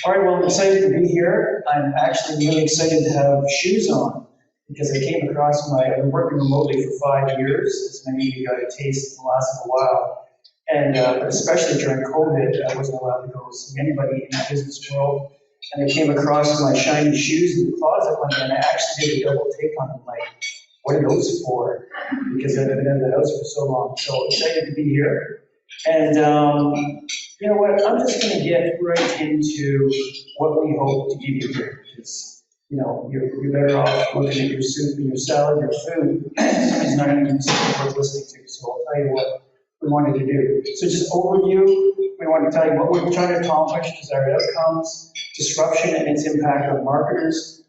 All right, well, I'm excited to be here. I'm actually really excited to have shoes on because I came across I've been working remotely for 5 years, as many of you got a taste in the last little while. And especially during COVID, I wasn't allowed to go see anybody in the business world. And I came across my shiny shoes in the closet one day, and I actually did a double take on them, like, what are those for? Because I've been in the house for so long. So excited to be here. And you know what, I'm just going to get right into what we hope to give you here. Because, you know, you're better off looking at your soup and your salad, your food. Somebody's not going to do something worth listening to. So I'll tell you what we wanted to do. So just overview, we want to tell you what we're trying to accomplish, desired outcomes, disruption and its impact on marketers.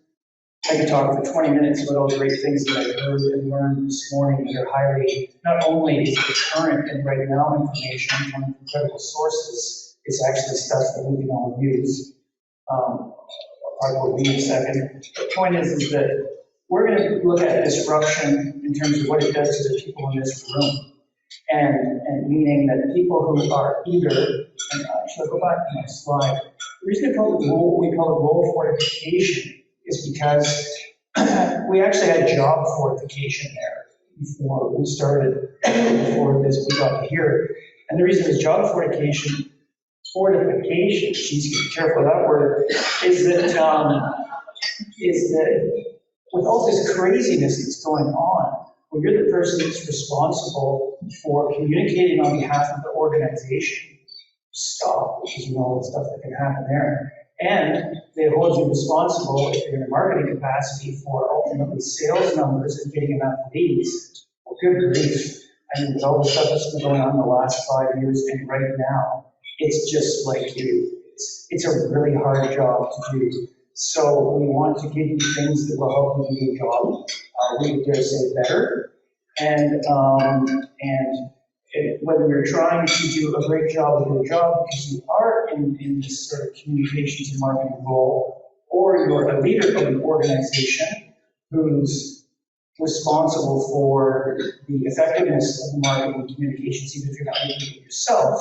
I could talk for 20 minutes about all the great things that I heard and learned this morning that are highly, not only is it current and right now information from credible sources, it's actually stuff that we can all use. I'll talk about me in a second. The point is that we're going to look at disruption in terms of what it does to the people in this room. And meaning that people who are eager, and actually go back to my slide, the reason we call it role fortification is because we actually had job fortification there before we started, before this we got to here. And the reason is job fortification, geez, be careful with that word, is that with all this craziness that's going on, when you're the person that's responsible for communicating on behalf of the organization, stop, because you know all the stuff that can happen there. And they hold you responsible, if you're in a marketing capacity, for ultimately sales numbers and getting enough leads. Well, good grief. I mean, with all the stuff that's been going on in the last 5 years and right now, it's just like it's a really hard job to do. So we want to give you things that will help you do your job. We would dare say better. And whether you're trying to do a great job of your job because you are in this sort of communications and marketing role, or you're a leader of an organization who's responsible for the effectiveness of marketing and communications, even if you're not doing it yourself.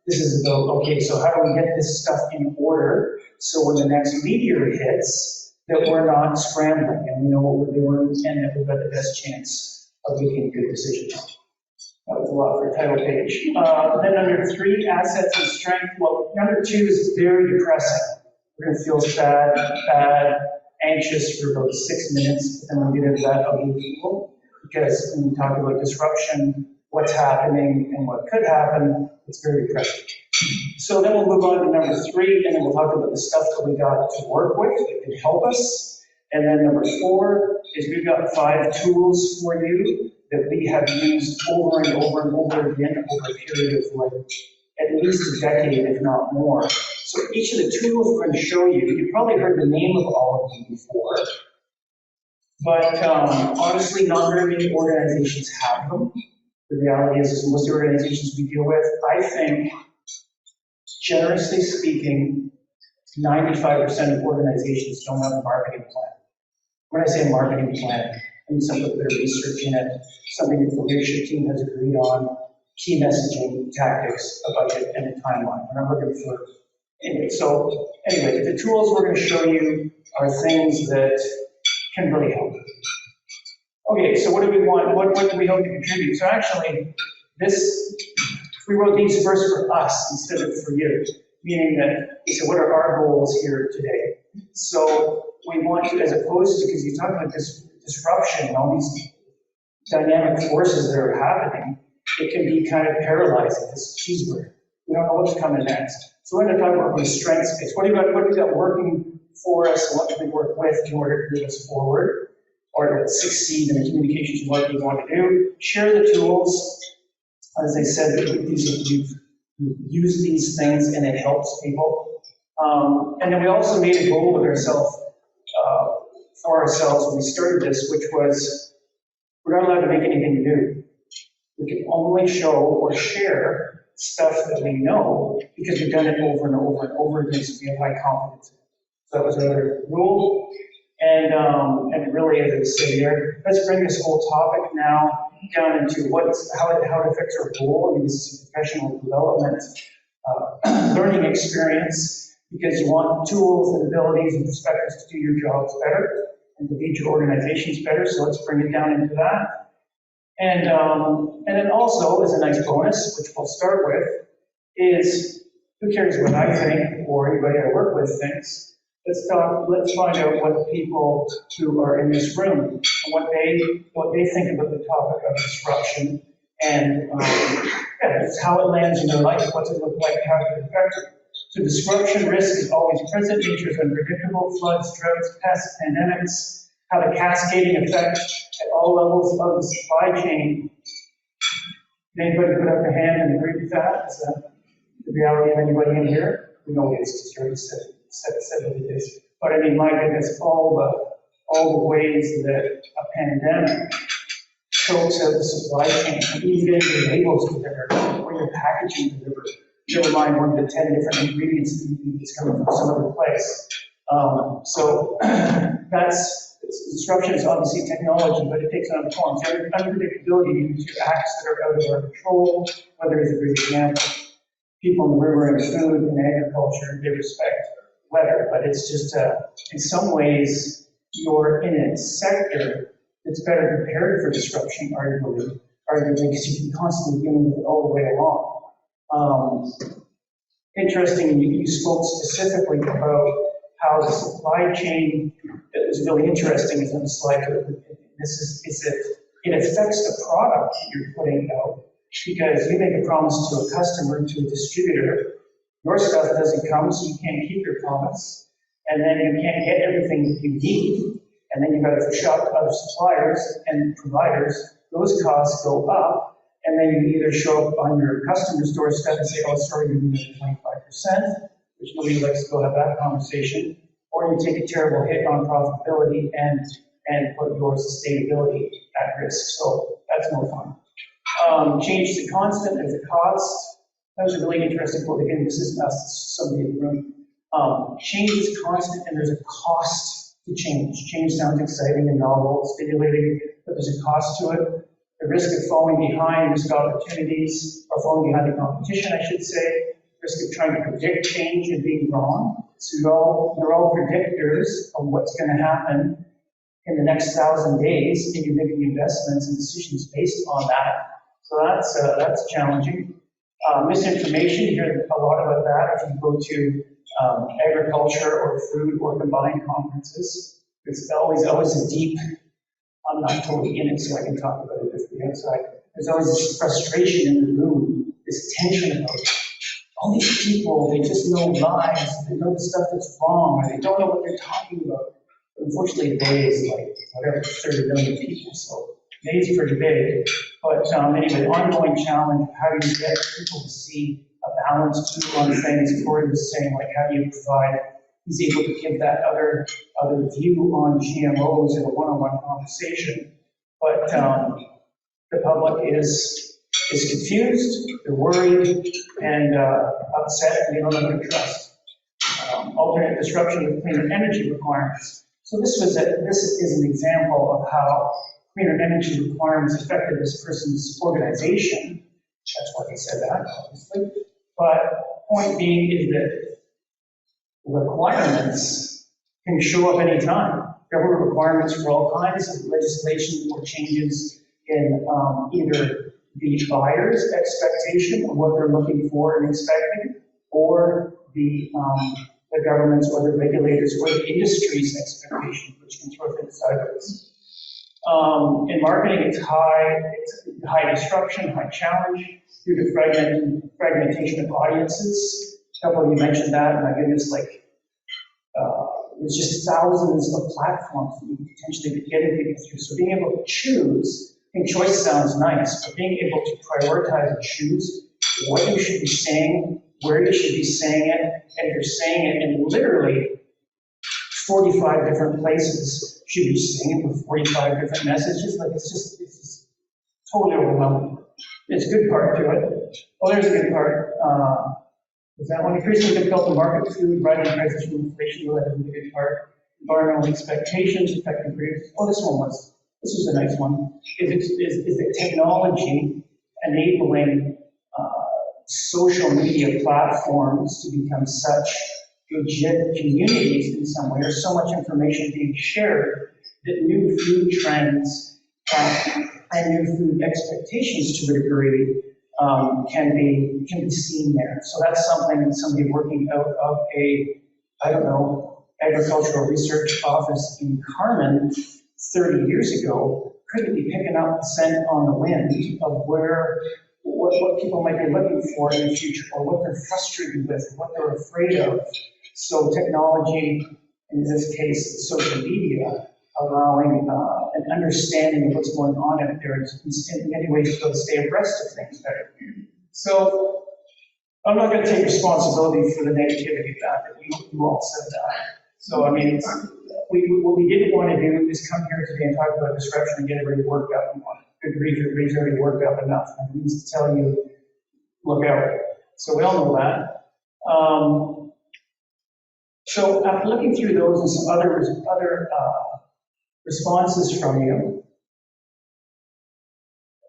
This is about, okay, so how do we get this stuff in order so when the next meteor hits, that we're not scrambling and we know what we're doing and that we've got the best chance of making good decisions. That was a lot for a title page. Then under 3, assets and strength. Well, number 2 is very depressing. We're going to feel sad, bad, anxious for about 6 minutes, but then we'll get into that other people. Because when we talk about disruption, what's happening and what could happen, it's very depressing. So then we'll move on to number 3, and then we'll talk about the stuff that we got to work with that can help us. And then number 4 is we've got 5 tools for you that we have used over and over and over again over a period of like at least a decade, if not more. So each of the tools we're going to show you, you've probably heard the name of all of them before, but honestly, not very many organizations have them. The reality is most organizations we deal with, I think, generously speaking, 95% of organizations don't have a marketing plan. When I say marketing plan, I mean something with a bit of research in it, something that the leadership team has agreed on, key messaging, tactics, a budget, and a timeline. We're not looking for, anyway, so anyway, the tools we're going to show you are things that can really help. Okay, so what do we want? What do we hope to contribute? So actually, we wrote these first for us instead of for you, meaning that we said, what are our goals here today? So we want to, as opposed to, because you talk about this disruption and all these dynamic forces that are happening, it can be kind of paralyzing, this cheeseburger. We don't know what's coming next. So we're going to talk about the strength space. What do we got working for us, and what can we work with in order to move us forward, or to succeed in the communications and what you want to do. Share the tools. As I said, we've used these things and it helps people. And then we also made a goal with ourselves, for ourselves when we started this, which was we're not allowed to make anything new. We can only show or share stuff that we know because we've done it over and over and over again, so we have high confidence. So that was another rule. And really, as I say there, let's bring this whole topic now down into how it affects our goal. I mean, this is a professional development, learning experience, because you want tools and abilities and perspectives to do your jobs better and to lead your organizations better. So let's bring it down into that. And then also, as a nice bonus, which we'll start with, is who cares what I think or anybody I work with thinks. Let's find out what the people who are in this room and what they think about the topic of disruption and just how it lands in their life, what's it look like, how it affects it. So disruption risk is always present. Nature is unpredictable. Floods, droughts, pests, pandemics have a cascading effect at all levels of the supply chain. Can anybody put up a hand and agree with that? Is that the reality of anybody in here? We know it is, it's already said what it is. But I mean, my goodness, all the ways that a pandemic chokes out the supply chain, and even getting your labels delivered or your packaging delivered. Never mind one of the 10 different ingredients that you need is coming from some other place. So disruption is obviously technology, but it takes on forms. Unpredictability due to acts that are out of our control, whether it's a great example. People in the river and food and agriculture, they respect weather, but it's just, in some ways, you're in a sector that's better prepared for disruption, arguably, because you can constantly dealing with it all the way along. Interesting, you spoke specifically about how the supply chain, that was really interesting is on the slide, it affects the product that you're putting out, because you make a promise to a customer, to a distributor, your stuff doesn't come, so you can't keep your promise, and then you can't get everything that you need, and then you've got to shop to other suppliers and providers. Those costs go up, and then you either show up on your customer's doorstep and say, oh, sorry, you need 25%, which nobody likes to go have that conversation, or you take a terrible hit on profitability and put your sustainability at risk. So that's no fun. Change is a constant, there's a cost. That was a really interesting quote. Again, this isn't us, this is somebody in the room. Change is constant and there's a cost to change. Change sounds exciting and novel, stimulating, but there's a cost to it. The risk of falling behind, risk opportunities, or falling behind the competition, I should say. Risk of trying to predict change and being wrong. So you're all predictors of what's going to happen in the next 1,000 days, and you're making investments and decisions based on that. So that's challenging. Misinformation, you hear a lot about that if you go to agriculture or food or combined conferences. It's always a deep, I'm not totally in it, so I can talk about it from the outside. There's always this frustration in the room, this tension about all these people, they just know lies, they know the stuff that's wrong, or they don't know what they're talking about. But unfortunately, they is like, whatever, 30 million people, so they is pretty big. But anyway, ongoing challenge, how do you get people to see a balanced view on things? Corey was saying, like, how do you provide, he's able to give that other view on GMOs in a one-on-one conversation. But the public is confused, they're worried, and upset, and they don't know who to trust. Alternate disruption with cleaner energy requirements. So this is an example of how cleaner energy requirements affected this person's organization. That's why they said that, obviously. But point being is that requirements can show up anytime. Government requirements for all kinds of legislation or changes in either the buyer's expectation of what they're looking for and expecting, or the government's or the regulators or the industry's expectation, which can throw things sideways. In marketing, it's high disruption, high challenge due to fragmentation of audiences. A couple of you mentioned that, and my goodness, like there's just thousands of platforms that you can potentially be getting people through. So being able to choose, I think choice sounds nice, but being able to prioritize and choose what you should be saying, where you should be saying it, and if you're saying it in literally 45 different places, should be saying it with 45 different messages, like it's just totally overwhelming. There's a good part to it. Oh, there's a good part. Is that one increasingly difficult to market food, rising prices from inflation, that is a good part. Environmental expectations, affecting producers. Oh, this was a nice one. Is the technology enabling social media platforms to become such legit communities in some way. There's so much information being shared that new food trends and new food expectations to a degree can be seen there. So that's something that somebody working out of a, I don't know, agricultural research office in Carmen 30 years ago couldn't be picking up the scent on the wind of what people might be looking for in the future, or what they're frustrated with, what they're afraid of. So technology, in this case, social media, allowing an understanding of what's going on out there in many ways to stay abreast of things better. So I'm not going to take responsibility for the negativity of that you all said that. So I mean, what we didn't want to do is come here today and talk about disruption and get everybody worked up. Good grief, everybody's already worked up enough. And we need to tell you, look out. So we all know that. So after looking through those and some other responses from you,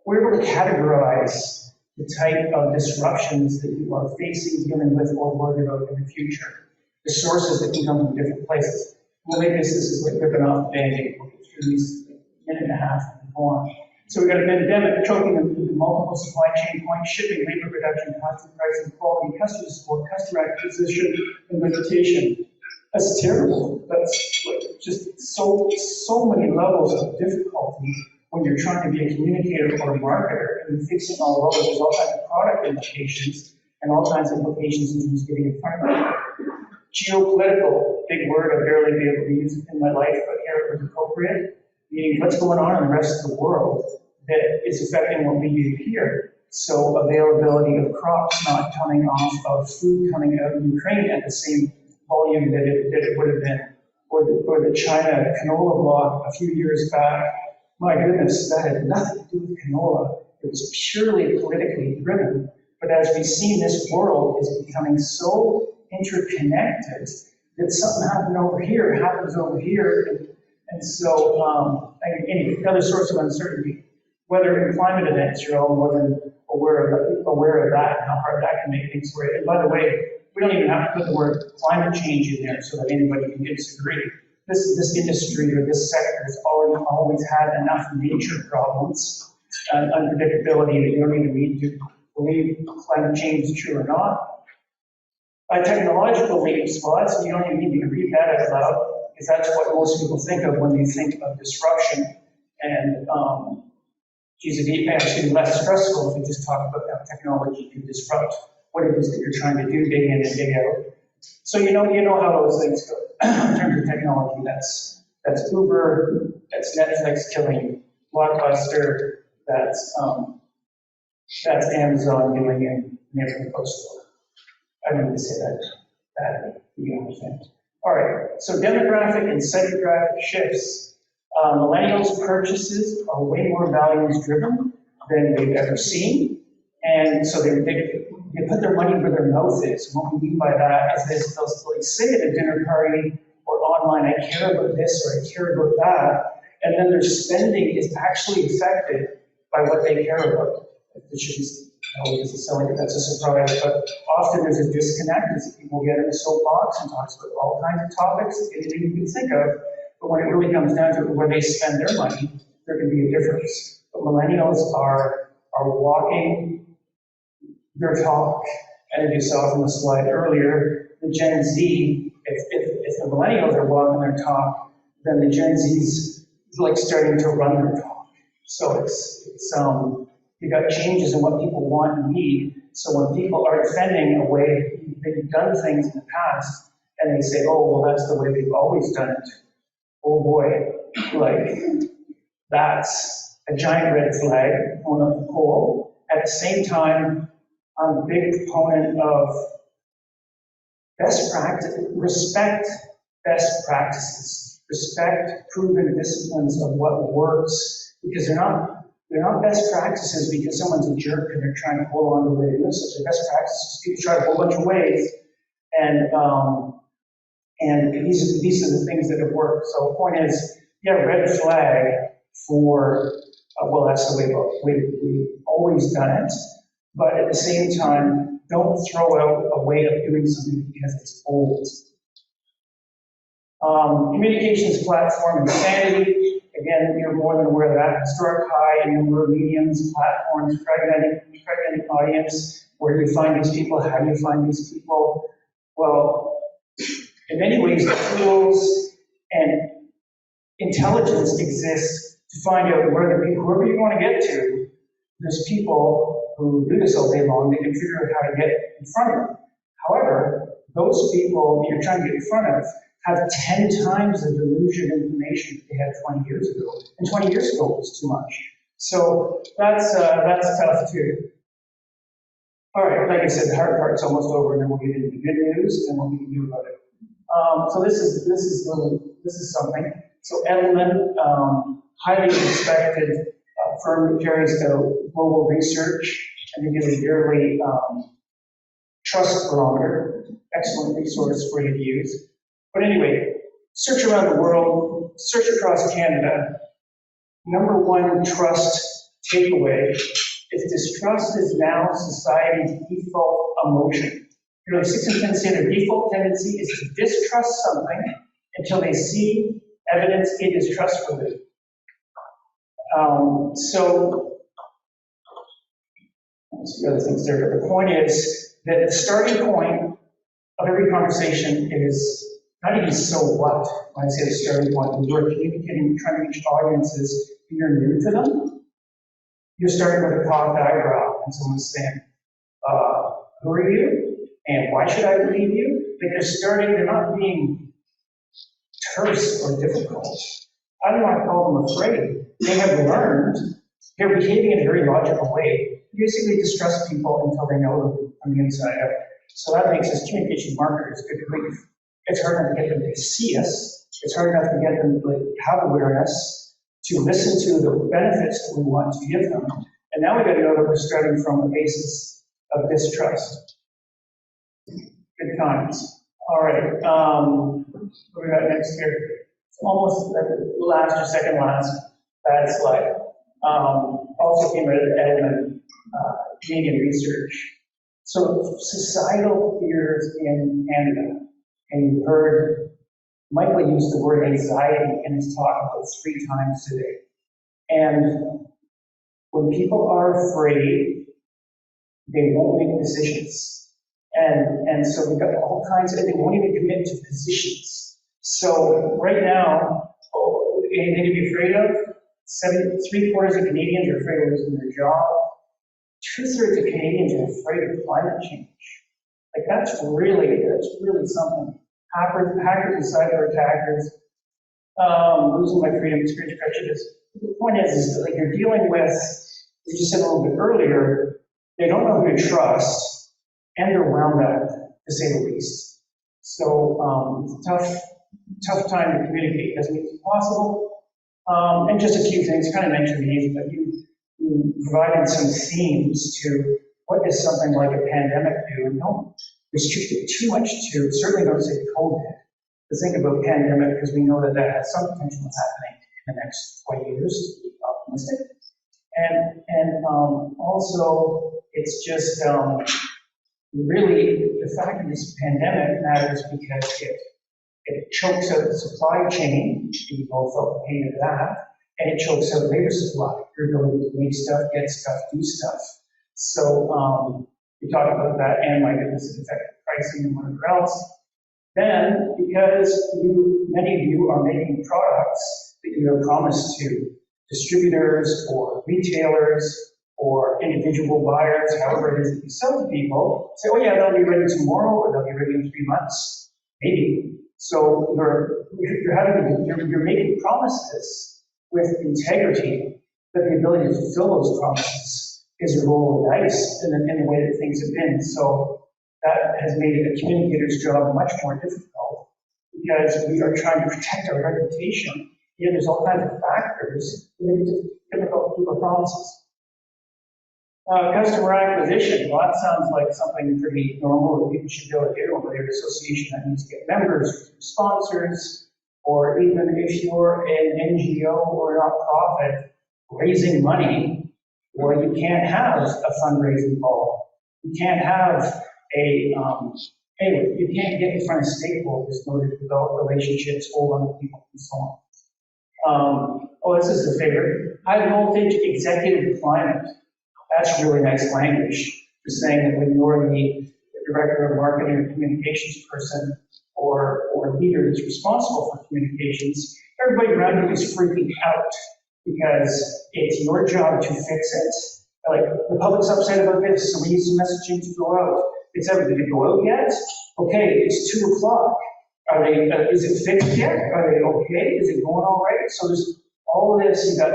we're able to categorize the type of disruptions that you are facing, dealing with, or worried about in the future. The sources that can come from different places. We'll make this is like ripping off the Band-Aid. We'll get through these minute and a half and go on. So we've got a pandemic choking into multiple supply chain points, shipping, labor production, constant pricing, quality, customer support, customer acquisition, and reputation. That's terrible. That's like just so many levels of difficulty when you're trying to be a communicator or a marketer, and fixing all levels. There's all kinds of product implications and all kinds of implications in terms of getting in front of it. Geopolitical, big word, I'd barely be able to use it in my life, but here it was appropriate. Meaning what's going on in the rest of the world that is affecting what we do here. So availability of crops not coming off, of food coming out of Ukraine at the same volume that it would have been. Or the China canola block a few years back. My goodness, that had nothing to do with canola. It was purely politically driven. But as we've seen, this world is becoming so interconnected that something happened over here happens over here. And so, anyway, another source of uncertainty. Weather and climate events, you're all more than aware of that and how hard that can make things work. And by the way, we don't even have to put the word climate change in there so that anybody can disagree. This industry or this sector has always had enough nature problems and unpredictability that you don't even need to believe climate change is true or not. Technological leaps, well, you don't even need to read that out loud, because that's what most people think of when they think of disruption. And it'd be actually less stressful if we just talk about how technology can disrupt what it is that you're trying to do day in and day out. So you know how those things go in terms of technology. That's Uber, that's Netflix killing Blockbuster, that's Amazon doing in neighborhood bookstore. I didn't mean to say that badly, you understand. All right, so demographic and psychographic shifts. Millennials' purchases are way more values driven than they've ever seen. And so they put their money where their mouth is. And what we mean by that is this, they'll say at a dinner party or online, I care about this or I care about that. And then their spending is actually affected by what they care about. It should be, doesn't sound like that's a surprise, but often there's a disconnect as people get in a soapbox and talks about all kinds of topics that anything you can think of. But when it really comes down to where they spend their money, there can be a difference. But millennials are walking their talk, and as you saw from the slide earlier, the Gen Z, if the millennials are walking their talk, then the Gen Z's like starting to run their talk. So you got changes in what people want and need. So when people are defending a way they've done things in the past, and they say, oh, well, that's the way they've always done it. Oh boy, like that's a giant red flag going up the pole. At the same time, I'm a big proponent of best practice, respect best practices, respect proven disciplines of what works, because they're not best practices because someone's a jerk and they're trying to hold on to the way they live. So they're best practices. People try a whole bunch of ways, and these are the things that have worked. So the point is, yeah, red flag for, well, that's the way we've always done it. But at the same time, don't throw out a way of doing something because it's old. Communications platform insanity. Again, you're more than aware of that. Historic high in number of mediums, platforms, fragmented audience. Where do you find these people? How do you find these people? Well, in many ways, the tools and intelligence exists to find out where the people, whoever you want to get to, there's people who do this all day long, they can figure out how to get in front of them. However, those people that you're trying to get in front of have 10 times the delusion of information that they had 20 years ago. And 20 years ago was too much. So that's tough too. All right, like I said, the hard part's almost over, and then we'll get into the good news, and what we can do about it. So this is something. So Edelman, highly respected firm that carries out global research, and they give a yearly trust barometer, excellent resource for you to use. But anyway, search around the world, search across Canada. Number one trust takeaway is distrust is now society's default emotion. You know, the 6 in 10 say their default tendency is to distrust something until they see evidence it is trustworthy. So, let's see other things there. But the point is that the starting point of every conversation is not even so what, when I say the starting point, when you're communicating, trying to reach audiences, and you're new to them, you're starting with a cocked eyebrow, and someone's saying, who are you? And why should I believe you? Like they're not being terse or difficult. I don't want to call them afraid. They have learned, they're behaving in a very logical way. You basically distrust people until they know them from the inside out. So that makes us communication marketers good grief. It's hard enough to get them to see us. It's hard enough to get them to have awareness, to listen to the benefits that we want to give them. And now we got to know that we're starting from a basis of distrust. Good times. All right. What we got next here? It's almost the last or second last bad slide. Also came out of Edelman Canadian research. So societal fears in Canada, and you heard Michael use the word anxiety in his talk about 3 times today. And when people are afraid, they won't make decisions. And so we've got all kinds of, they won't even commit to positions. So right now, anything to be afraid of? 3/4 of Canadians are afraid of losing their job. 2/3 of Canadians are afraid of climate change. Like that's really something. Hackers and cyber attackers, losing my freedom, experience prejudice. The point is that like you're dealing with, we just said a little bit earlier, they don't know who to trust, and they're wound up, to say the least. So it's a tough time to communicate. Doesn't mean it's possible. And just a few things, kind of mentioned these, but you provided some themes to what does something like a pandemic do, and don't restrict it too much to, certainly don't say COVID, but think about pandemic because we know that that has some potential of happening in the next 20 years, to be optimistic. And also, it's just really the fact that this pandemic matters because it chokes out the supply chain, you both felt the pain of that, and it chokes out labor supply, your ability to make stuff, get stuff, do stuff. So we talked about that, and my goodness, it affected pricing and whatever else. Then, because many of you are making products that you have promised to distributors or retailers or individual buyers, however it is that you sell to people, say, oh yeah, they'll be ready tomorrow, or they'll be ready in 3 months, maybe. So you're making promises with integrity, but the ability to fulfill those promises is a roll of the dice in the way that things have been. So that has made a communicator's job much more difficult because we are trying to protect our reputation. Yet there's all kinds of factors that make it difficult to keep our promises. Customer acquisition, well, that sounds like something pretty normal that people should be able to do. Whether you're an association that needs to get members, sponsors, or even if you're an NGO or a nonprofit raising money, well, you can't have a fundraising ball. You can't have Anyway, you can't get in front of stakeholders in order to develop relationships, hold on to people, and so on. Oh, this is the favorite. High voltage executive deployment. That's really nice language for saying that when you're the director of marketing or communications person or leader that's responsible for communications, everybody around you is freaking out because it's your job to fix it. Like, the public's upset about this, so we need some messaging to go out. It's ever, did it go out yet? Okay, it's 2 o'clock. Are they, is it fixed yet? Are they okay? Is it going all right? So there's all of this, you've got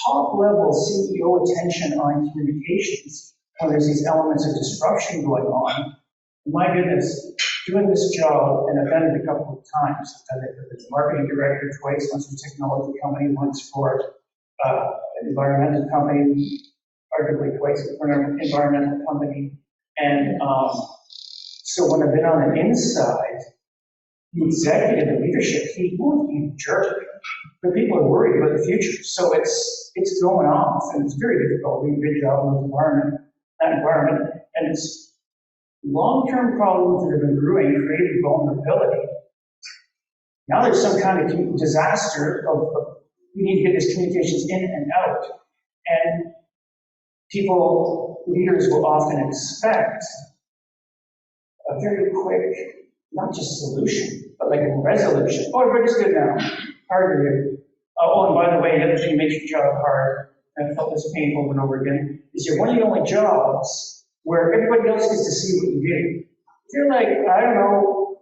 top level CEO attention on communications when there's these elements of disruption going on. My goodness, doing this job, and I've done it a couple of times. I've done it with the marketing director twice, once for a technology company, once for an environmental company, arguably twice for an environmental company. And so when I've been on the inside, the executive and leadership team won't be a jerk, but people are worried about the future. So it's going off, and it's very difficult doing a good job in that environment, and it's long-term problems that have been brewing, creating vulnerability. Now there's some kind of disaster of we need to get these communications in and out, and leaders will often expect a very quick, not just solution, but like a resolution. Oh, everybody's good now. Hard to do. Oh, and by the way, the other thing that makes your job hard, and I felt this pain over and over again, is you're one of the only jobs where everybody else gets to see what you do. If you're like, I don't know,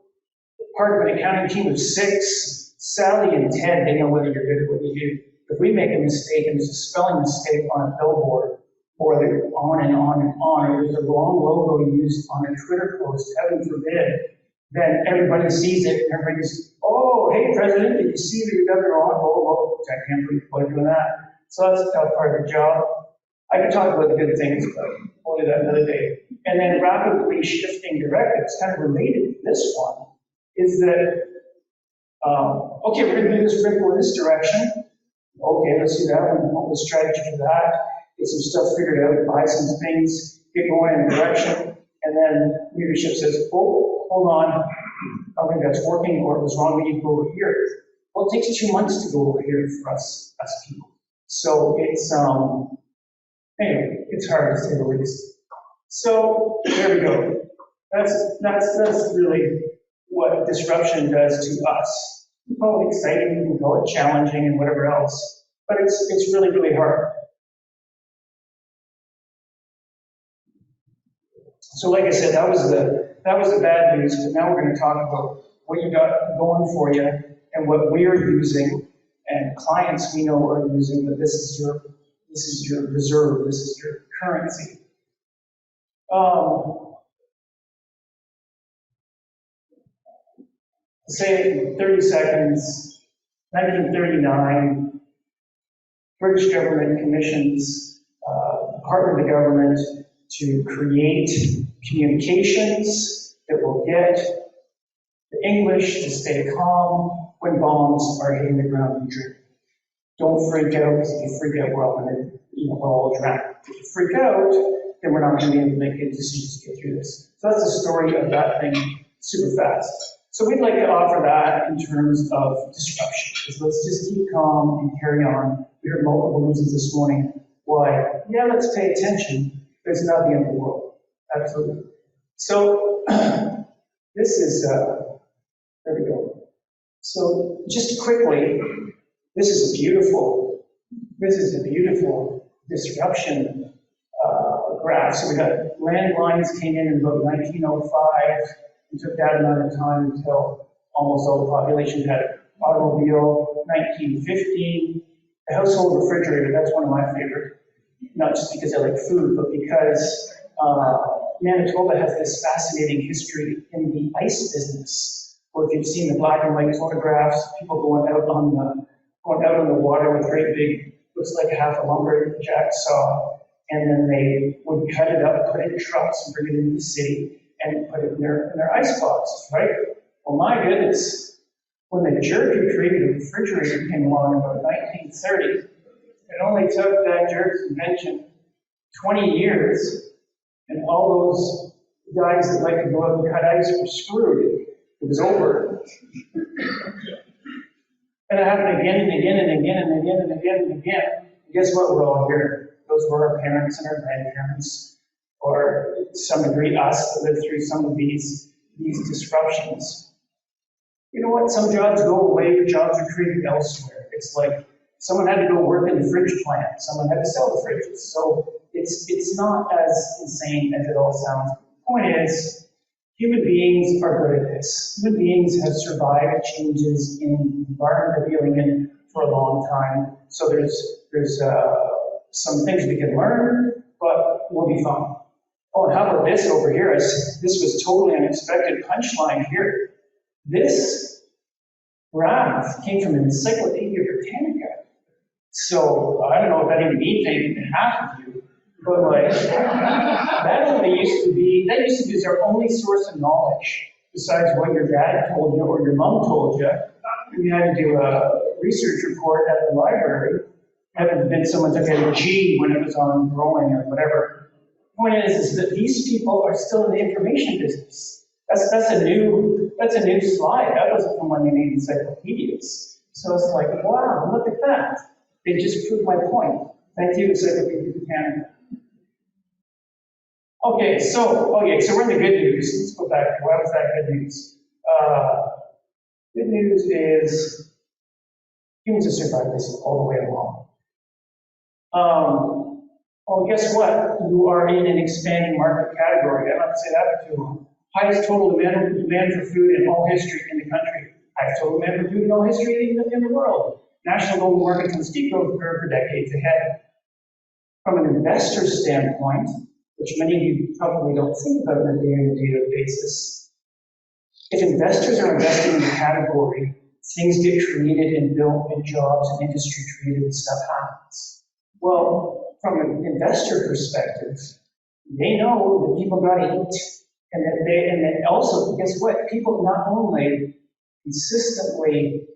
part of an accounting team of 6, Sally and Ted, they know whether you're good at what you do. If we make a mistake and there's a spelling mistake on a billboard, or they're on and on and on, or there's the wrong logo used on a Twitter post, heaven forbid, then everybody sees it, and everybody's, oh, hey, President, did you see that you got it wrong? Oh, I can't believe you're doing that. So that's a tough part of the job. I could talk about the good things, but we'll do that another day. And then rapidly shifting directives, kind of related to this one, is that, okay, we're going to do this, we're going to go in this direction. Okay, let's do that, we're going to come up with a strategy for that, get some stuff figured out, buy some things, get going in a direction, and then leadership says, oh, hold on, I don't think that's working, or it was wrong, we need to go over here. Well, it takes 2 months to go over here for us people. So it's, anyway, it's hard to say the least. So there we go. That's really what disruption does to us. We call it exciting, we can call it challenging and whatever else, but it's really, really hard. So like I said, that was the bad news, but now we're going to talk about what you got going for you and what we're using and clients we know are using, but this is your reserve, this is your currency. Say in 30 seconds, 1939, British government commissions Department of Government to create communications that will get the English to stay calm when bombs are hitting the ground in Germany. Don't freak out, because if you freak out, we're all drowned. If you freak out, then we're not going to be able to make good decisions to get through this. So that's the story of that thing, super fast. So we'd like to offer that in terms of disruption. So let's just keep calm and carry on. We heard multiple reasons this morning why, yeah, let's pay attention, but it's not the end of the world. Absolutely. So this is, there we go. So just quickly, this is a beautiful disruption graph. So we got landlines came in about 1905. It took that amount of time until almost all the population had an automobile. 1915, the household refrigerator, that's one of my favorite. Not just because I like food, but because Manitoba has this fascinating history in the ice business. Or if you've seen the black and white photographs, people going out on the water with great big, looks like half a lumberjack saw, and then they would cut it up, put it in trucks, and bring it into the city, and put it in their ice boxes, right? Well, my goodness, when the jerk who created the refrigerator came along in about 1930, it only took that jerk's invention 20 years, and all those The guys that like to go out and cut ice were screwed. It was over. And it happened again and again and again and again and again and again. And guess what? We're all here. Those were our parents and our grandparents, or to some degree us, that lived through some of these disruptions. You know what? Some jobs go away, jobs are created elsewhere. It's like someone had to go work in the fridge plant, someone had to sell the fridges. So it's not as insane as it all sounds. The point is, human beings are good at this. Human beings have survived changes in the environment they're dealing in for a long time. So there's some things we can learn, but we'll be fine. Oh, and how about this over here? This was totally unexpected punchline here. This graph came from an Encyclopedia Britannica. So I don't know if that even means anything to half of you, but like that used to be our only source of knowledge besides what your dad told you or your mom told you. You had to do a research report at the library. Haven't been someone took a G when it was on growing or whatever. The point is that these people are still in the information business. That's a new slide. That wasn't from when they made encyclopedias. So it's like, wow, look at that. They just proved my point. Thank you, Encyclopedia Britannica. Okay, so we're in the good news. Let's go back. Why was that good news? Good news is humans have survived this all the way along. Guess what? You are in an expanding market category. I don't have to say that for too long. Highest total demand for food in all history in the country. Highest total demand for food in all history in the world. National global markets on steep growth curve for decades ahead. From an investor standpoint, which many of you probably don't think about on a day-to-day basis, if investors are investing in the category, things get created and built and jobs and industry created and stuff happens. Well, from an investor perspective, they know that people got to eat. And then also, guess what? People not only consistently,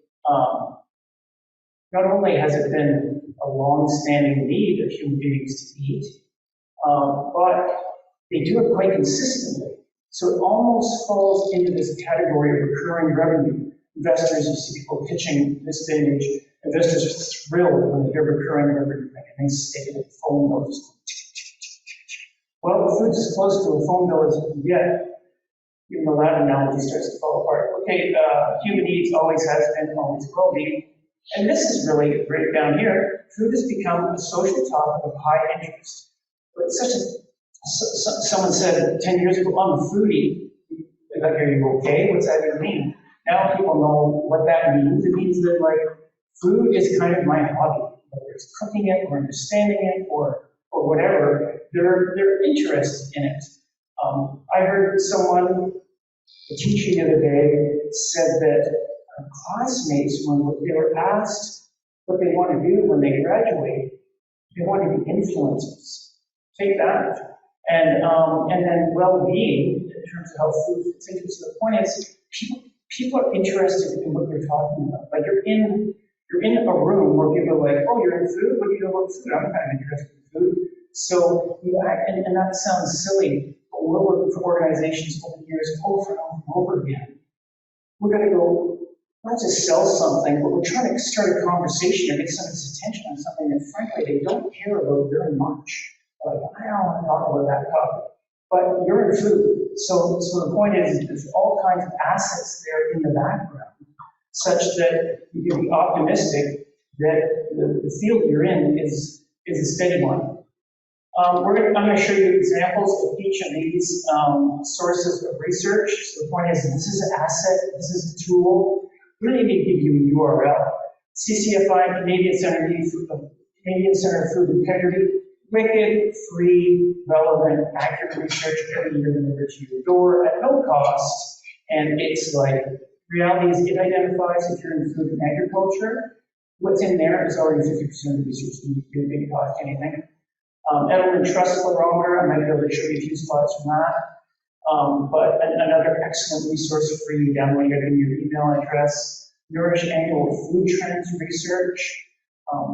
not only has it been a long-standing need of human beings to eat, but they do it quite consistently. So it almost falls into this category of recurring revenue. Investors, you see people pitching this day and age, investors are thrilled when they hear recurring revenue, like a nice steady phone bill just well, the food's as close to a phone bill as you can get, even though that analogy starts to fall apart. Okay, human needs always has been, always will be. And this is really great down here. Food has become a social topic of high interest. But someone said 10 years ago, I'm a foodie. Like, are you okay? What's that even mean? Now people know what that means. It means that like food is kind of my hobby. Whether it's cooking it or understanding it or whatever, they're interested in it. I heard someone, a teacher the other day, said that classmates, when they were asked what they want to do when they graduate, they want to be influencers. Take that. And then well-being in terms of how food fits into it. So the point is, people are interested in what they're talking about. Like you're in a room where people are like, oh, you're in food? What do you know about food? I'm kind of interested in food. So you act, and that sounds silly, but we're working for organizations over the years over and over again. We're going to go, not just sell something, but we're trying to start a conversation and get somebody's attention on something that frankly they don't care about very much. Like, I don't want to talk about that topic. But you're in food. So the point is there's all kinds of assets there in the background, such that you can be optimistic that the field you're in is a steady one. I'm going to show you examples of each of these sources of research. So the point is, this is an asset, this is a tool. We don't need to give you a URL. CCFI, Canadian Centre for Food Integrity, wicked, free, relevant, accurate research every year delivered to your door at no cost. And it's like, reality is it identifies if you're in food and agriculture. What's in there is already 50% of the research. It didn't cost anything. Edelman Trust Barometer, I might be able to show you a few slides from that. But another excellent resource for you, downloading it in your email address. Nourish Annual Food Trends Research.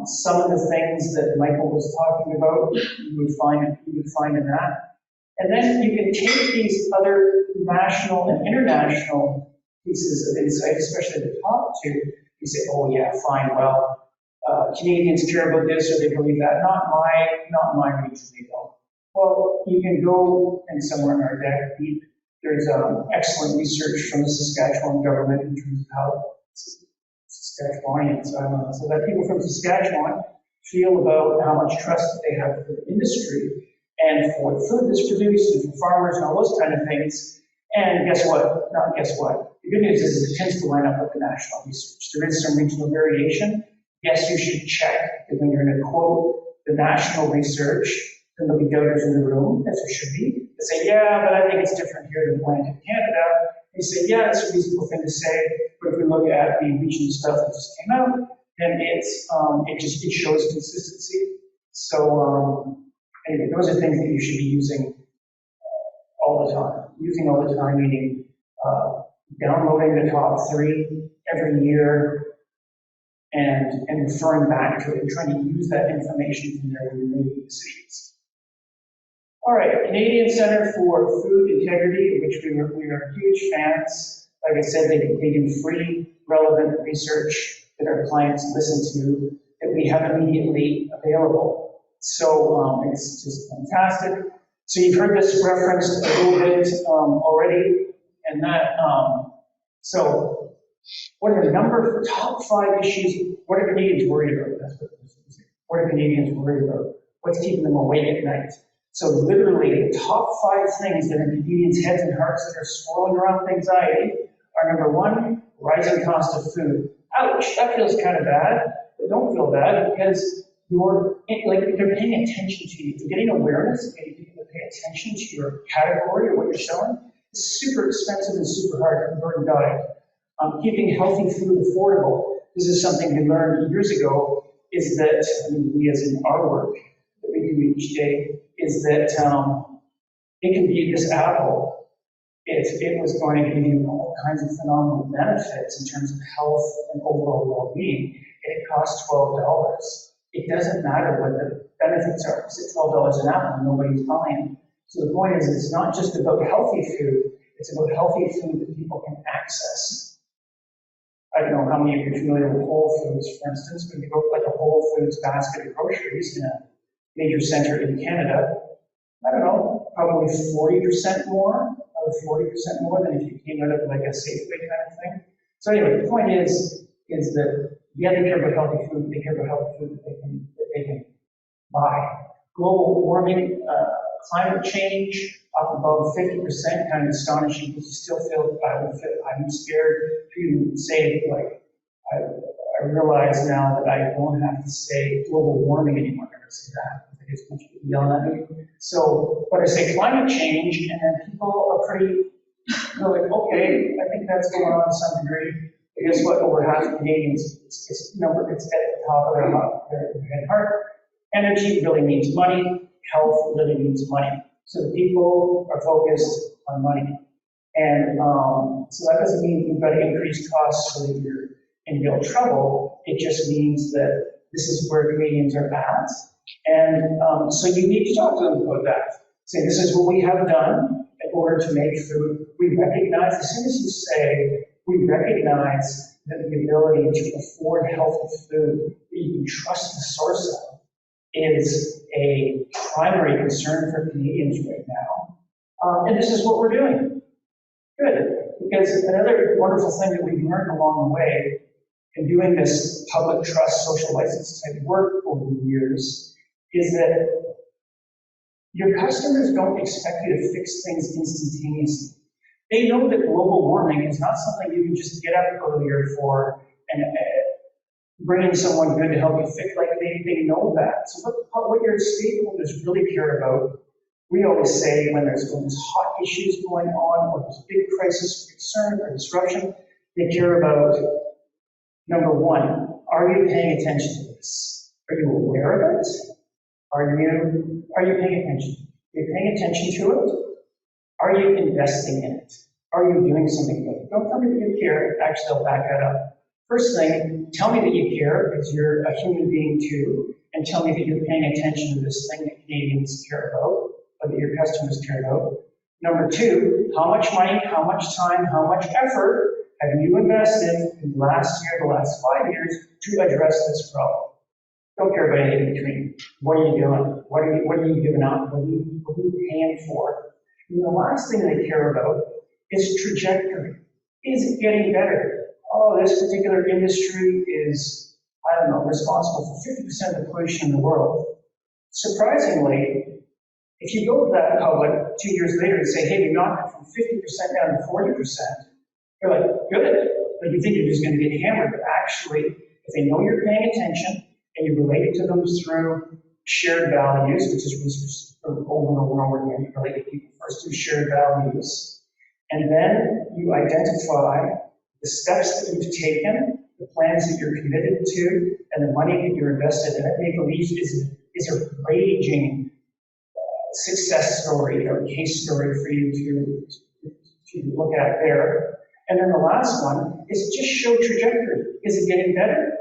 Some of the things that Michael was talking about, you would find in that. And then you can take these other national and international pieces of insight, especially the top two, you say, oh yeah, fine, well, Canadians care about this or they believe that. Not my region, they don't. Well, you can go and somewhere in our deck deep. There's excellent research from the Saskatchewan government in terms of how Saskatchewanians, so that people from Saskatchewan feel about how much trust they have for the industry and for the food that's produced and for farmers and all those kind of things. And guess what? Not guess what. The good news is it tends to line up with the national research. There is some regional variation. Yes, you should check, because when you're going to quote the national research, then there'll be doubters in the room, as there should be. They say, yeah, but I think it's different here than Atlantic Canada. They say, yeah, that's a reasonable thing to say, but if we look at the regional stuff that just came out, then it shows consistency. So anyway, those are things that you should be using all the time. Using all the time, meaning downloading the top 3 every year, and referring back to it and trying to use that information from there when you're making decisions. All right, Canadian Centre for Food Integrity, of which we are huge fans. Like I said, they do free, relevant research that our clients listen to that we have immediately available. So it's just fantastic. So you've heard this referenced a little bit already, and that, so what are the top 5 issues? What are Canadians worried about? That's what this is. What are Canadians worried about? What's keeping them awake at night? So literally, the top 5 things that are in Canadians' heads and hearts that are swirling around with anxiety are: number 1, rising cost of food. Ouch, that feels kind of bad, but don't feel bad, because they're paying attention to you. You're getting awareness, getting people to pay attention to your category or what you're selling. It's super expensive and super hard to convert a diet. Keeping healthy food affordable. This is something we learned years ago, is that, we as in our work that we do each day, is that it can be this apple. It was going to give you all kinds of phenomenal benefits in terms of health and overall well-being, and it costs $12. It doesn't matter what the benefits are. It's $12 an apple, and nobody's buying. So the point is, it's not just about healthy food, it's about healthy food that people can access. I don't know how many of you are familiar with Whole Foods, for instance. When you go to like a Whole Foods basket of groceries in a major center in Canada, I don't know, probably 40% more, or 40% more than if you came out of like a Safeway kind of thing. So anyway, the point is that, yeah, they care about healthy food, they care about healthy food that they can buy. Global warming, climate change, up above 50%, kind of astonishing, because you still feel, I'm scared to say, like, I realize now that I don't have to say global warming anymore. I never say that. I guess people yell at me. So, but I say climate change, and then people are pretty, like, okay, I think that's going on to some degree. But guess what? Over half of Canadians, it's at the top of their head heart. Energy really means money. Health really means money. So the people are focused on money. And so that doesn't mean you've got to increase costs so that you're in real trouble. It just means that this is where Canadians are at. And so you need to talk to them about that. Say, this is what we have done in order to make food. We recognize, as soon as you say, we recognize that the ability to afford healthy food that you can trust the source of is a primary concern for Canadians right now. And this is what we're doing. Good. Because another wonderful thing that we've learned along the way in doing this public trust social license type work over the years is that your customers don't expect you to fix things instantaneously. They know that global warming is not something you can just get up earlier for and bring in someone good to help you fix. Like they know that. So what your stakeholders really care about, we always say when there's hot issues going on, or there's a big crisis, concern, or disruption, they care about, number 1, are you paying attention to this? Are you aware of it? Are you paying attention? Are you paying attention to it? Are you investing in it? Are you doing something good? Don't tell me that you care. Actually, I'll back that up. First thing, tell me that you care, because you're a human being too, and tell me that you're paying attention to this thing that Canadians care about. that your customers care about. Number two, how much money, how much time, how much effort have you invested in the last year, the last 5 years to address this problem? Don't care about anything in between. What are you doing? What are you giving up? What are you paying for? And the last thing they care about is trajectory. Is it getting better? Oh, this particular industry is, I don't know, responsible for 50% of the pollution in the world. Surprisingly, if you go to that public 2 years later and say, hey, we knocked it from 50% down to 40%, they're like, good. But you think you're just going to get hammered. But actually, if they know you're paying attention and you relate to them through shared values, which is research over and over and over again, you relate to people first through shared values, and then you identify the steps that you've taken, the plans that you're committed to, and the money that you're invested in. I think belief is a raging success story or case story for you to look at there. And then the last one is just show trajectory. Is it getting better?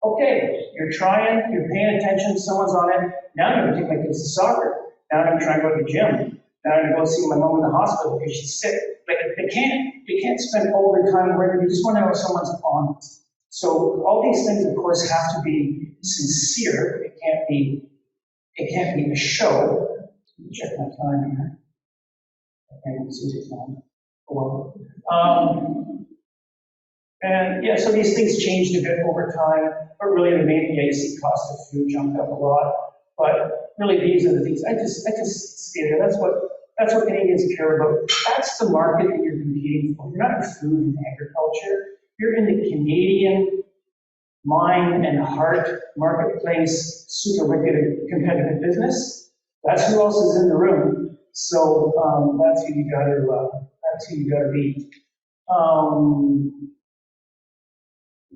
Okay, you're trying, you're paying attention, someone's on it. Now I'm going to take my kids to soccer. Now I'm going to try and go to the gym. Now I'm going to go see my mom in the hospital because she's sick. But they can't spend all their time working. You just want to know if someone's on it. So all these things, of course, have to be sincere. It can't be a show. Let me check my time here. I can't see the time. And yeah, so these things changed a bit over time, but really the main, yeah, you see cost of food jumped up a lot. But really these are the things, I just stated, that's what Canadians care about. That's the market that you're competing for. You're not in food and agriculture. You're in the Canadian mind and heart marketplace, super wicked competitive business. That's who else is in the room. So that's who you got to beat.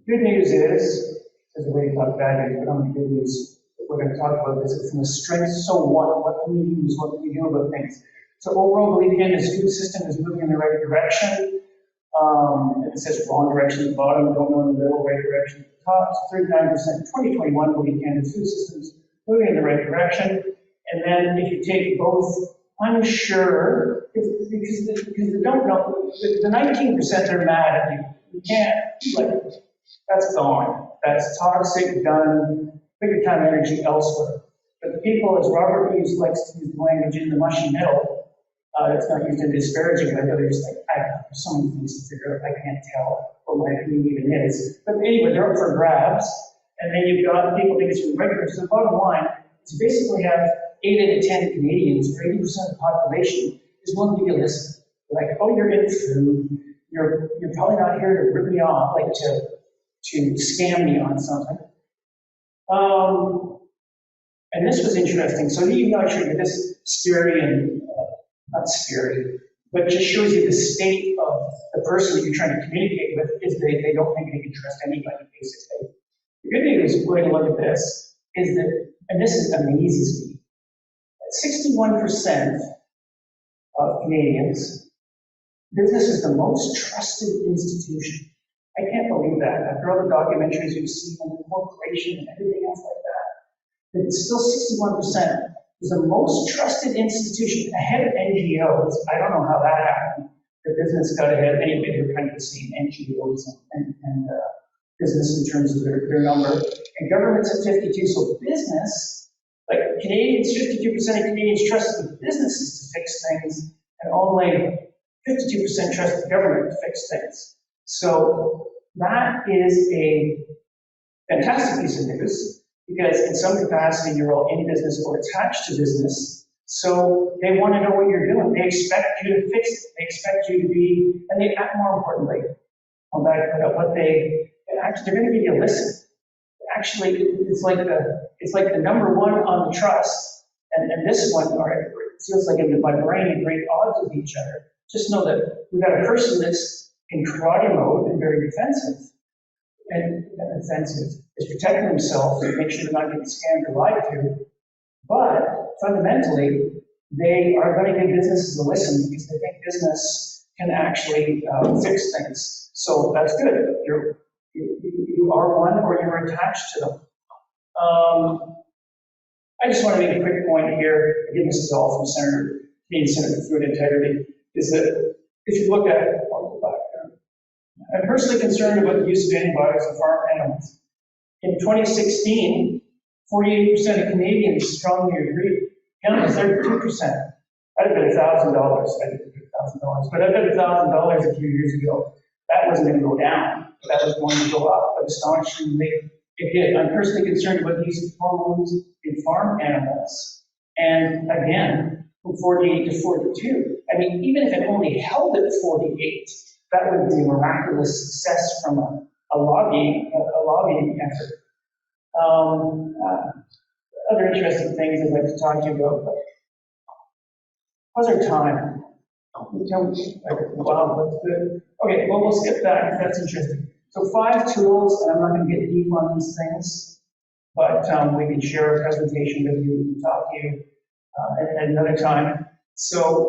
Good news is, there's a way to talk bad news, but on the good news, we're going to talk about this. It's from the strength, so what can we use? What can we do about things? So overall, belief in this food system is moving in the right direction. And it says wrong direction at the bottom, don't know in the middle, right direction at the top. So 39% 2021 believe Canada's food system is moving in the right direction. And then if you take both unsure, because they don't know, the 19% are mad at you. You can't, like, that's gone. That's toxic, done, put your time and energy elsewhere. But the people, as Robert Hughes likes to use the language in the mushy middle, it's not used in a disparaging way, but they're just like, there's so many things to figure out, I can't tell what my opinion even is. But anyway, they're up for grabs, and then you've got people think it's from regular. So the bottom line is you basically have 8 out of 10 Canadians, or 80% of the population, is willing to give you a listen. Like, oh, you're in food, you're probably not here to rip me off, like to scam me on something. And this was interesting. So you've got to this scary and not scary, but just shows you the state of the person that you're trying to communicate with is they don't think they can trust anybody, basically. The good news, way to look at this, is that, and this amazes me, that 61% of Canadians, business is the most trusted institution. I can't believe that. After all the documentaries you've seen on corporation and everything else like that, it's still 61% is the most trusted institution ahead of NGOs. I don't know how that happened. The business got ahead. Anyway, they're kind of the same NGOs and business in terms of their number. And government's at 52. So business, like Canadians, 52% of Canadians trust the businesses to fix things, and only 52% trust the government to fix things. So that is a fantastic piece of news, because in some capacity you're all in business or attached to business. So they want to know what you're doing. They expect you to fix it. They expect you to be, and they, more importantly, on back to what they're going to give you a listen. Actually, it's like the number one on the trust, and this one, all right, it feels like in my brain at great odds with each other. Just know that we've got a person that's in karate mode and very defensive, and offensive, is protecting themselves to make sure they're not getting scammed or lied to. But fundamentally, they are going to give businesses a listen because they think business can actually fix things. So that's good. You are one, or you're attached to them. I just want to make a quick point here. Again, this is all from Canadian Center for Food Integrity, is that if you look at, I'll go back there. I'm personally concerned about the use of antibiotics in farm animals. In 2016, 48% of Canadians strongly agreed. Canada, 32%. I'd have bet $1,000. I didn't bet $1,000, but I bet $1,000 a few years ago. That wasn't going to go down. That was going to go up. But astonishingly, it did. I'm personally concerned about the use of hormones in farm animals. And again, from 48 to 42. I mean, even if it only held at 48, that would be a miraculous success from a lobbying effort. Other interesting things I'd like to talk to you about, but how's our time? Wow, that's good. Okay, well, we'll skip that if that's interesting. So 5 tools, and I'm not going to get deep on these things, but we can share a presentation with you, we can talk to you at another time. So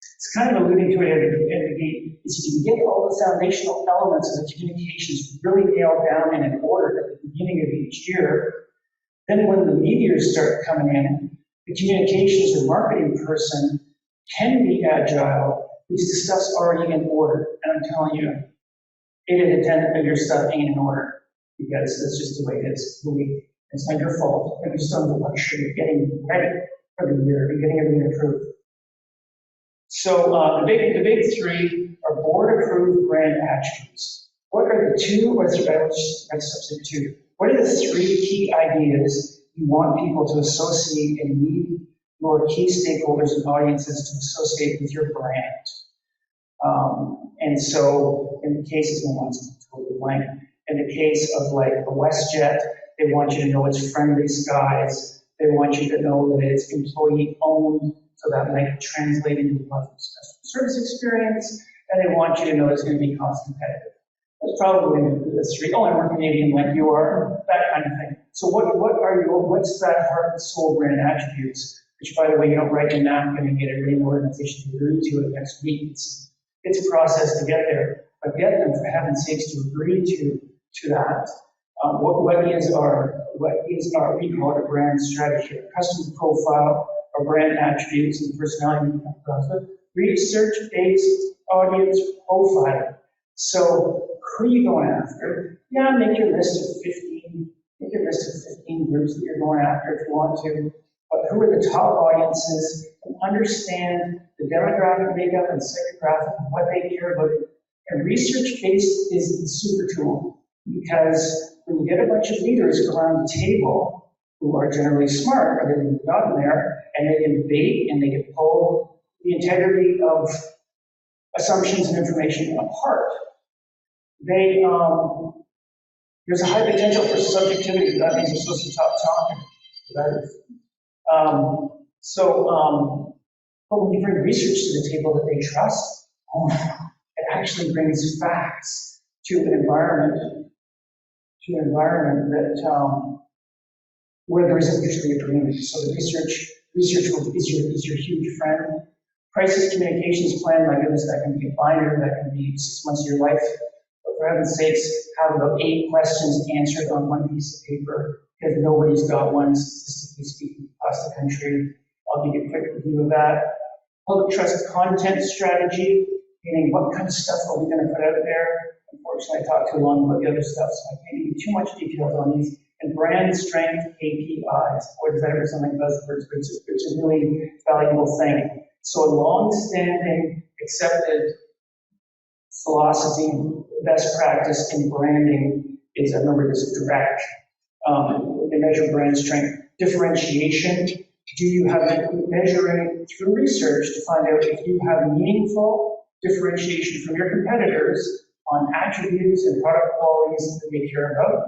it's kind of alluding to it at the gate, is you can get all the foundational elements of the communications really nailed down in an order at the beginning of each year. Then when the meteors start coming in, the communications or marketing person can be agile because the stuff's already in order. And I'm telling you, 8 out of 10 of your stuff ain't in order because that's just the way it is. It's not your fault. You're just on the luxury of getting ready for the year and getting everything approved. So the big 3 are board-approved brand attributes. What are the 2 or 3? Let's substitute 2. What are the 3 key ideas you want people to associate and need your key stakeholders and audiences to associate with your brand? And so in the cases, no one's totally blank. In the case of like a WestJet, they want you to know it's friendly skies. They want you to know that it's employee owned, so that might translate into a positive customer service experience. And they want you to know it's going to be cost competitive. That's probably the 3. Oh, and we're Canadian like you are, that kind of thing. So what's that heart and soul brand attributes? Which, by the way, you don't write your napkin and get every organization to agree to it next week. It's a process to get there, but get them, for heaven's sakes, to agree to that. What is our we call it a brand strategy, a customer profile, our brand attributes, and personality process. Research-based audience profiling. So who are you going after? Yeah, make your list of 15. Make your list of 15 groups that you're going after if you want to. But who are the top audiences, and understand the demographic makeup and psychographic and what they care about. And research-based is the super tool, because when you get a bunch of leaders around the table who are generally smart, or they've gotten there, and they can debate and they can pull the integrity of assumptions and information apart, there's a high potential for subjectivity. That means you're supposed to top talking. That is. But when you bring research to the table that they trust, it actually brings facts to an environment that where there isn't usually agreement. So the research is your huge friend. Crisis communications plan, my goodness, that can be a binder, that can be 6 months of your life. But for heaven's sakes, have about 8 questions answered on one piece of paper, because nobody's got one, statistically speaking, across the country. I'll give you a quick review of that. Public trust content strategy, meaning what kind of stuff are we going to put out there? Unfortunately, I talked too long about the other stuff, so I can't give you too much details on these. And brand strength KPIs. Boy, does that ever sound like buzzwords, but it's a really valuable thing. So a long-standing, accepted philosophy, best practice in branding is, I remember this, direct. They measure brand strength. Differentiation. Do you have measuring through research to find out if you have meaningful differentiation from your competitors on attributes and product qualities that they care about?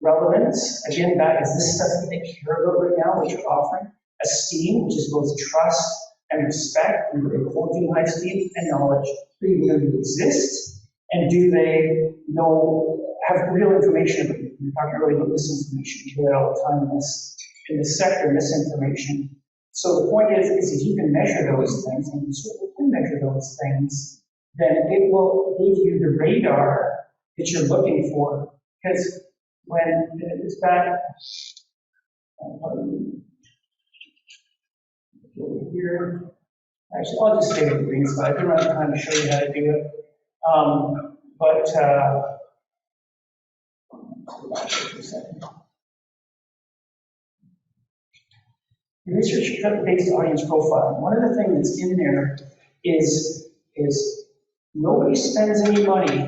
Relevance, again, that is this stuff that they care about right now, which you're offering. Esteem, which is both trust and respect, and they hold you in high esteem, and knowledge. Do you know you exist? And do they have real information about you? We're talking earlier about misinformation. You hear it all the time in this sector, misinformation. So the point is if you can measure those things, and you certainly can measure those things, then it will give you the radar that you're looking for. Because when it's back, Over here. Actually, I'll just stay with the green slide. I don't have time to show you how to do it. Research-based audience profile. One of the things that's in there is nobody spends any money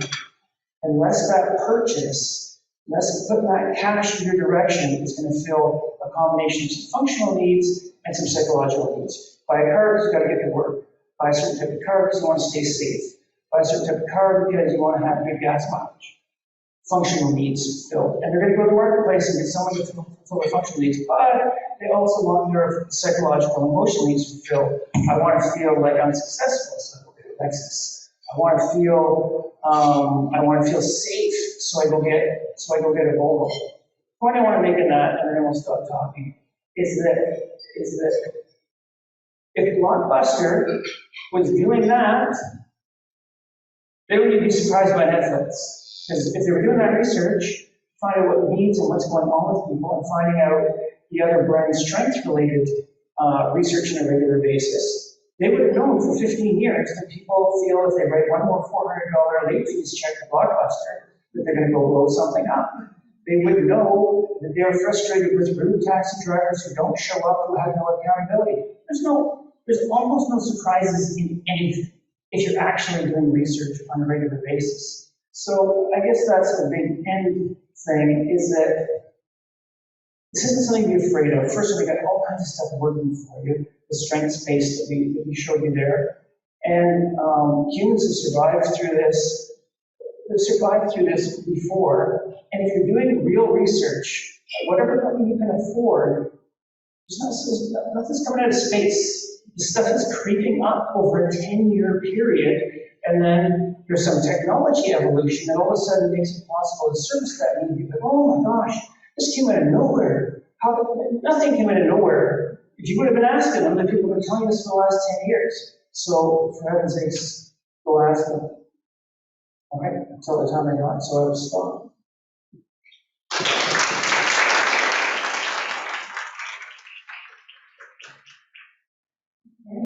unless that purchase, unless putting that cash in your direction is going to fill a combination of some functional needs and some psychological needs. Buy a car because you've got to get to work. Buy a certain type of car because you want to stay safe. Buy a certain type of car because you want to have good gas mileage. Functional needs filled. And they're going to go to the marketplace and get someone to fulfill their functional needs, but they also want their psychological and emotional needs fulfilled. I want to feel like I'm successful, so I go get a Lexus. I want to feel safe, so I go get a Volvo. The point I want to make in that, and then I will stop talking, is that if Blockbuster was doing that, they would be surprised by Netflix. Because if they were doing that research, finding out what needs and what's going on with people, and finding out the other brand strength-related research on a regular basis, they would have known for 15 years that people feel if they write one more $400 late fees check to Blockbuster, that they're going to go blow something up. They would know that they're frustrated with rude taxi drivers who don't show up, who have no accountability. There's almost no surprises in anything if you're actually doing research on a regular basis. So I guess that's a big end thing, is that this isn't something to be afraid of. First of all, we got all kinds of stuff working for you, the strength space that we showed you there. And humans have survived through this. They've survived through this before. And if you're doing real research, whatever company you can afford, nothing's coming out of space. This stuff is creeping up over a 10-year period, and then there's some technology evolution that all of a sudden makes it possible to service that need. You're like, oh my gosh, this came out of nowhere. Nothing came out of nowhere. If you would have been asking them, the people have been telling us for the last 10 years. So, for heaven's sakes, go ask them. Okay, that's all the time I got, so I will stop.